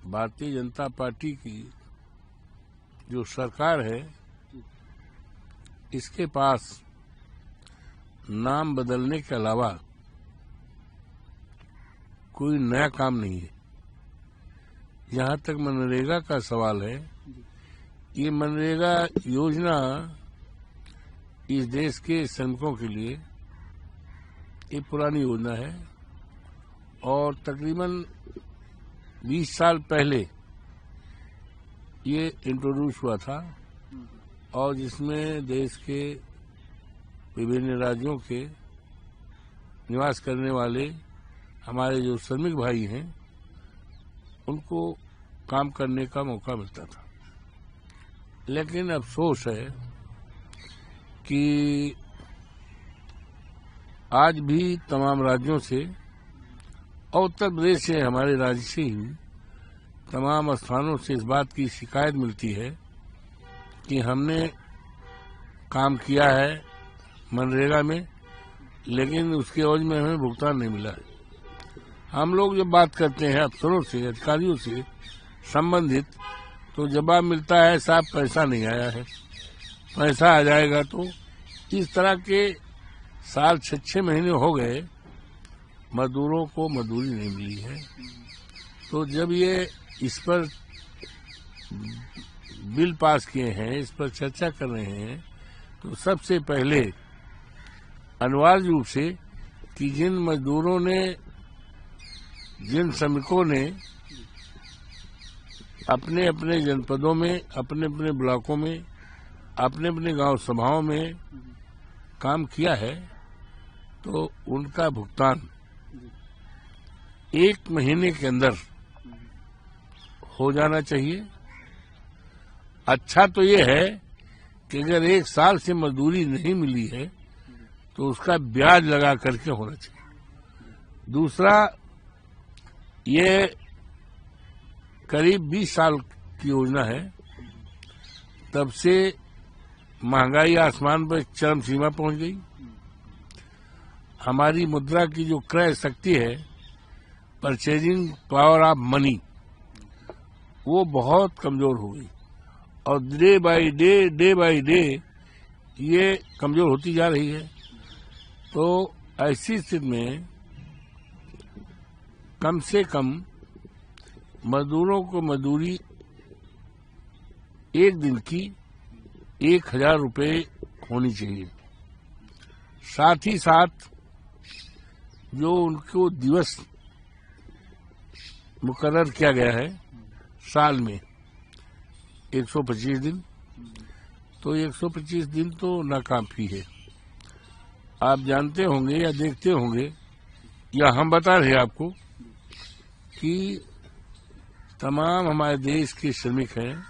Bharatiya Janata party की जो सरकार है, इसके पास नाम बदलने के अलावा कोई नया काम नहीं है। जहां तक मनरेगा का सवाल है, ये मनरेगा योजना इस देश के श्रमिकों के लिए एक पुरानी योजना है और तकरीबन 20 साल पहले ये इंट्रोड्यूस हुआ था और जिसमें देश के विभिन्न राज्यों के निवास करने वाले हमारे जो श्रमिक भाई हैं, उनको काम करने का मौका मिलता था। लेकिन अफसोस है कि आज भी तमाम राज्यों से और उत्तर प्रदेश से, हमारे राज्य से ही तमाम स्थानों से इस बात की शिकायत मिलती है कि हमने काम किया है मनरेगा में, लेकिन उसके एवज में हमें भुगतान नहीं मिला है। हम लोग जब बात करते हैं अफसरों से, अधिकारियों से संबंधित, तो जवाब मिलता है साहब पैसा नहीं आया है, पैसा आ जाएगा। तो इस तरह के साल 6 महीने हो गए, मजदूरों को मजदूरी नहीं मिली है। तो जब ये इस पर बिल पास किए हैं, इस पर चर्चा कर रहे हैं, तो सबसे पहले अनिवार्य रूप से कि जिन मजदूरों ने, जिन श्रमिकों ने अपने अपने जनपदों में, अपने अपने ब्लॉकों में, अपने अपने गांव सभाओं में काम किया है, तो उनका भुगतान 1 महीने के अंदर हो जाना चाहिए। अच्छा तो ये है कि अगर 1 साल से मजदूरी नहीं मिली है तो उसका ब्याज लगा करके होना चाहिए। दूसरा, ये करीब 20 साल की योजना है, तब से महंगाई आसमान पर चरम सीमा पहुंच गई। हमारी मुद्रा की जो क्रय शक्ति है, परचेजिंग पावर ऑफ मनी, वो बहुत कमजोर हो गई और डे बाय डे ये कमजोर होती जा रही है। तो ऐसी स्थिति में कम से कम मजदूरों को मजदूरी एक दिन की 1000 रुपये होनी चाहिए। साथ ही साथ जो उनको दिवस मुकर्रर किया गया है साल में 125 दिन, तो 125 दिन तो नाकाफी है। आप जानते होंगे या देखते होंगे या हम बता रहे हैं आपको कि तमाम हमारे देश के श्रमिक हैं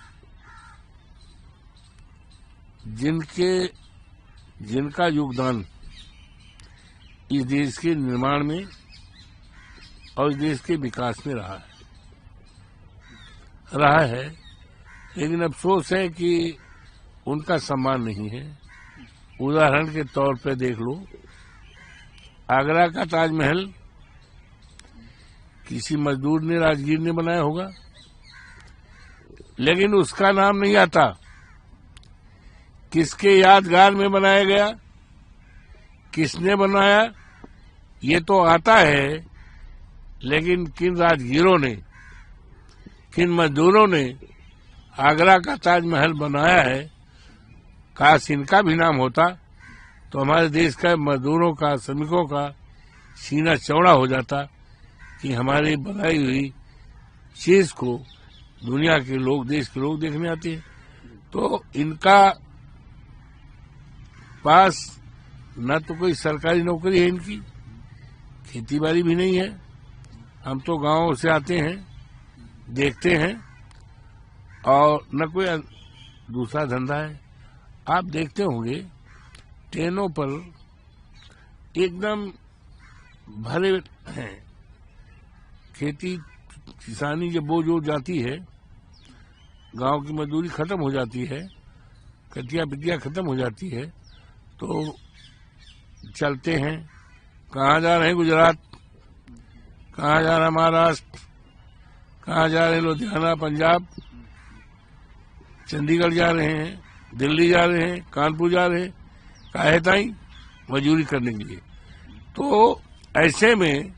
जिनका योगदान इस देश के निर्माण में और इस देश के विकास में रहा है, लेकिन अफसोस है कि उनका सम्मान नहीं है। उदाहरण के तौर पे देख लो, आगरा का ताजमहल किसी मजदूर ने, राजगीर ने बनाया होगा, लेकिन उसका नाम नहीं आता। किसके यादगार में बनाया गया, किसने बनाया, ये तो आता है, लेकिन किन राजगीरों ने, किन मजदूरों ने आगरा का ताजमहल बनाया है, काश इनका भी नाम होता तो हमारे देश का मजदूरों का, श्रमिकों का सीना चौड़ा हो जाता कि हमारी बनाई हुई चीज को दुनिया के लोग, देश के लोग देखने आते हैं। तो इनका पास न तो कोई सरकारी नौकरी है, इनकी खेती बाड़ी भी नहीं है। हम तो गांवों से आते हैं, देखते हैं, और न कोई दूसरा धंधा है। आप देखते होंगे ट्रेनों पर एकदम भरे हैं। खेती किसानी जब बोझ हो जाती है, गांव की मजदूरी खत्म हो जाती है, कटिया पिटिया खत्म हो जाती है, तो चलते हैं। कहाँ जा रहे हैं? गुजरात। कहाँ जा रहा है? महाराष्ट्र। कहाँ जा रहे हैं? लुधियाना, पंजाब, चंडीगढ़ जा रहे हैं, दिल्ली जा रहे हैं, कानपुर जा रहे हैं, काहे ताई? मजदूरी करने के लिए। तो ऐसे में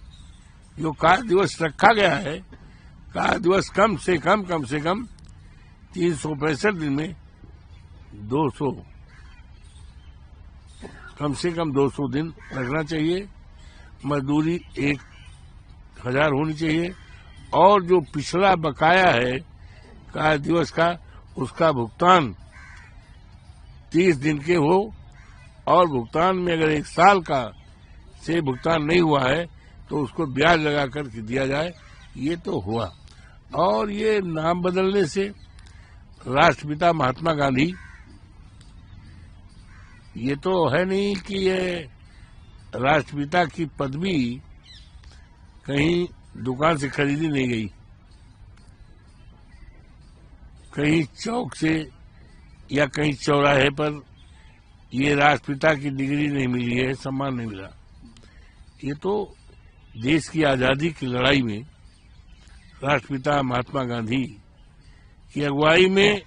जो कार्य दिवस रखा गया है, कार्य दिवस कम से कम 365 दिन में 200, कम से कम 200 दिन रखना चाहिए। मजदूरी 1000 होनी चाहिए और जो पिछला बकाया है कार्य दिवस का, उसका भुगतान 30 दिन के हो और भुगतान में अगर 1 साल का से भुगतान नहीं हुआ है तो उसको ब्याज लगा कर दिया जाए। ये तो हुआ। और ये नाम बदलने से राष्ट्रपिता महात्मा गांधी, ये तो है नहीं कि ये राष्ट्रपिता की पदवी कहीं दुकान से खरीदी नहीं गई, कहीं चौक से या कहीं चौराहे पर ये राष्ट्रपिता की डिग्री नहीं मिली है, सम्मान नहीं मिला। ये तो देश की आजादी की लड़ाई में राष्ट्रपिता महात्मा गांधी की अगुवाई में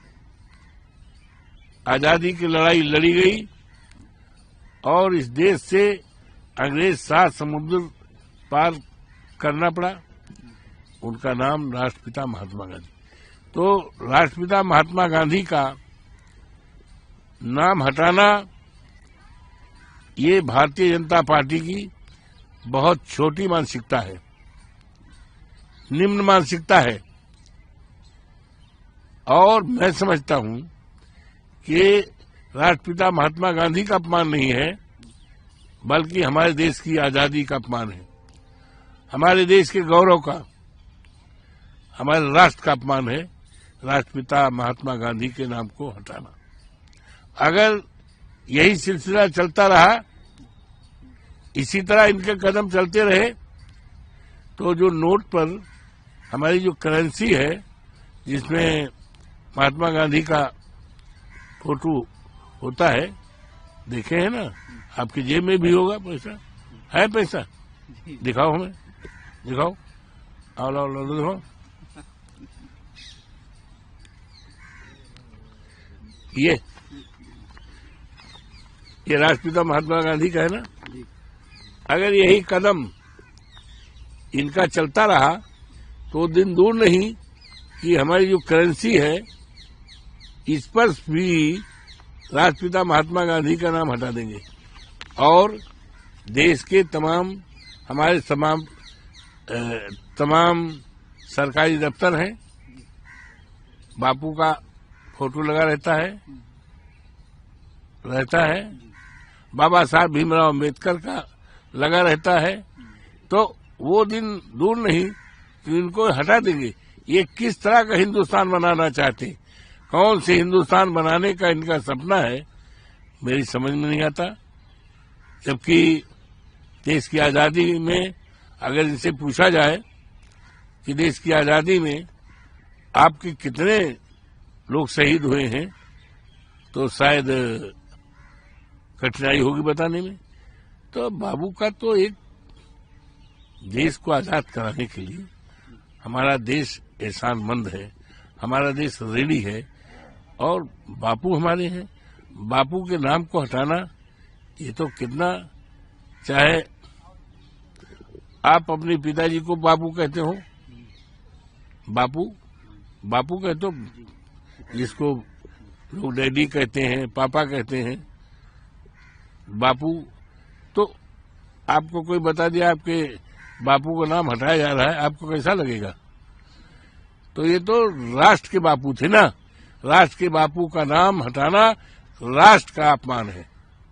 आजादी की लड़ाई लड़ी गई और इस देश से अंग्रेज 7 समुद्र पार करना पड़ा। उनका नाम राष्ट्रपिता महात्मा गांधी। तो राष्ट्रपिता महात्मा गांधी का नाम हटाना ये भारतीय जनता पार्टी की बहुत छोटी मानसिकता है, निम्न मानसिकता है। और मैं समझता हूं कि राष्ट्रपिता महात्मा गांधी का अपमान नहीं है, बल्कि हमारे देश की आजादी का अपमान है, हमारे देश के गौरव का, हमारे राष्ट्र का अपमान है राष्ट्रपिता महात्मा गांधी के नाम को हटाना। अगर यही सिलसिला चलता रहा, इसी तरह इनके कदम चलते रहे, तो जो नोट पर हमारी जो करेंसी है जिसमें महात्मा गांधी का फोटो होता है, देखे हैं ना, आपकी जेब में भी होगा पैसा, है पैसा? दिखाओ हमें, दिखाओ, आओ लाओ लाओ दिखाओ। ये राष्ट्रपिता महात्मा गांधी का है ना। अगर यही कदम इनका चलता रहा तो दिन दूर नहीं कि हमारी जो करेंसी है इस पर भी राष्ट्रपिता महात्मा गांधी का नाम हटा देंगे और देश के हमारे तमाम सरकारी दफ्तर हैं, बापू का फोटो लगा रहता है, बाबा साहब भीमराव अम्बेडकर का लगा रहता है। तो वो दिन दूर नहीं कि इनको हटा देंगे। ये किस तरह का हिंदुस्तान बनाना चाहते, कौन से हिंदुस्तान बनाने का इनका सपना है, मेरी समझ में नहीं आता। जबकि देश की आजादी में अगर इनसे पूछा जाए कि देश की आजादी में आपके कितने लोग शहीद हुए हैं, तो शायद कठिनाई होगी बताने में। तो बाबू का तो एक देश को आजाद कराने के लिए हमारा देश एहसानमंद है, हमारा देश ऋणी है और बापू हमारे हैं। बापू के नाम को हटाना ये तो कितना, चाहे आप अपने पिताजी को बापू कहते हो, बापू कहते हो, जिसको लोग डैडी कहते हैं, पापा कहते हैं, बापू, तो आपको कोई बता दिया आपके बापू का नाम हटाया जा रहा है, आपको कैसा लगेगा? तो ये तो राष्ट्र के बापू थे ना, राष्ट्र के बापू का नाम हटाना राष्ट्र का अपमान है।